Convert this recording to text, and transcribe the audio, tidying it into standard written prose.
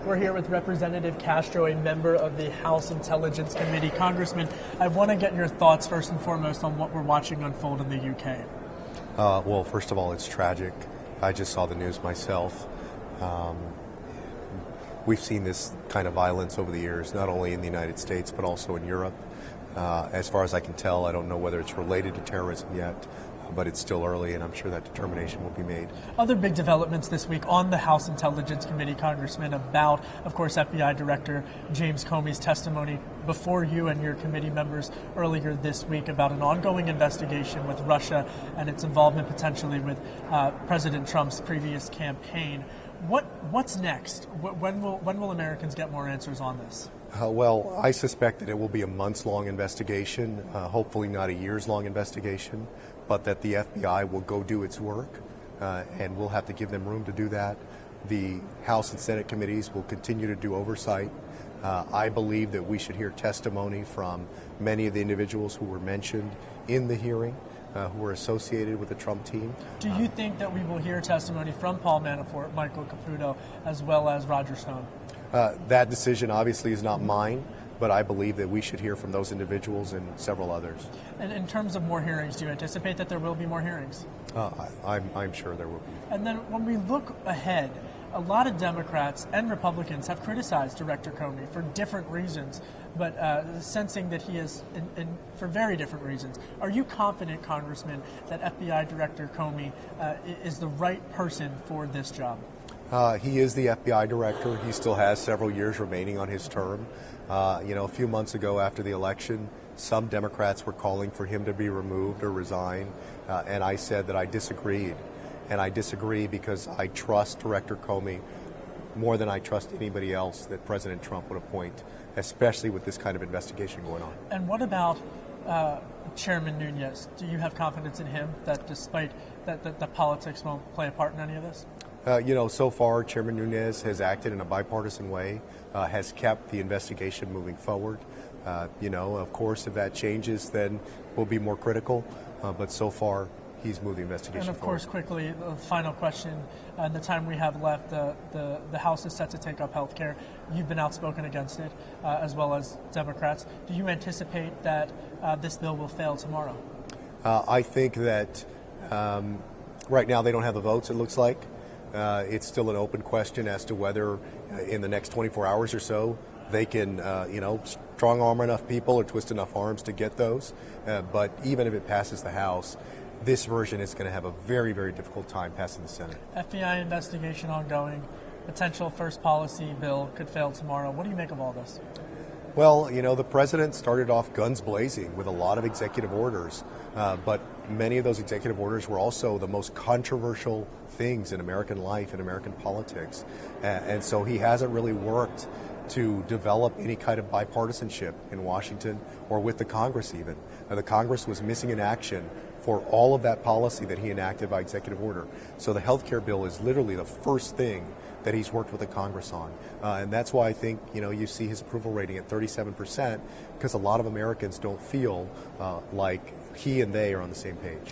We're here with Representative Castro, a member of the House Intelligence Committee. Congressman, I want to get your thoughts first and foremost on what we're watching unfold in the UK. Well, first of all, it's tragic. I just saw the news myself. We've seen this kind of violence over the years, not only in the United States, but also in Europe. As far as I can tell, I don't know whether it's related to terrorism yet, but it's still early, and I'm sure that determination will be made. Other big developments this week on the House Intelligence Committee, Congressman, about, of course, FBI Director James Comey's testimony before you and your committee members earlier this week about an ongoing investigation with Russia and its involvement potentially with President Trump's previous campaign. What's next? When will Americans get more answers on this? Well, I suspect that it will be a months-long investigation, hopefully not a years-long investigation, but that the FBI will go do its work, and we'll have to give them room to do that. The House and Senate committees will continue to do oversight. I believe that we should hear testimony from many of the individuals who were mentioned in the hearing, who were associated with the Trump team. Do you think that we will hear testimony from Paul Manafort, Michael Caputo, as well as Roger Stone? That decision obviously is not mine, but I believe that we should hear from those individuals and several others. And in terms of more hearings, do you anticipate that there will be more hearings? I'm sure there will be. And then when we look ahead, a lot of Democrats and Republicans have criticized Director Comey for different reasons, but sensing that he is, for very different reasons. Are you confident, Congressman, that FBI Director Comey is the right person for this job? He is the FBI director. He still has several years remaining on his term. A few months ago after the election, some Democrats were calling for him to be removed or resign, and I said that I disagreed. And I disagree because I trust Director Comey more than I trust anybody else that President Trump would appoint, especially with this kind of investigation going on. And what about Chairman Nunes? Do you have confidence in him that despite that the politics won't play a part in any of this? So far, Chairman Nunes has acted in a bipartisan way, has kept the investigation moving forward. Of course, if that changes, then we'll be more critical. But so far, he's moved the investigation forward. And of course, quickly, the final question, in the time we have left, the House is set to take up health care. You've been outspoken against it, as well as Democrats. Do you anticipate that this bill will fail tomorrow? I think that right now they don't have the votes, it looks like. It's still an open question as to whether in the next 24 hours or so they can, strong arm enough people or twist enough arms to get those. But even if it passes the House, this version is going to have a very, very difficult time passing the Senate. FBI investigation ongoing. Potential first policy bill could fail tomorrow. What do you make of all this? Well, the president started off guns blazing with a lot of executive orders, but many of those executive orders were also the most controversial things in American life and American politics. And so he hasn't really worked to develop any kind of bipartisanship in Washington or with the Congress even. The Congress was missing in action for all of that policy that he enacted by executive order. So the health care bill is literally the first thing that he's worked with the Congress on. And that's why I think, you see his approval rating at 37%, because a lot of Americans don't feel like he and they are on the same page.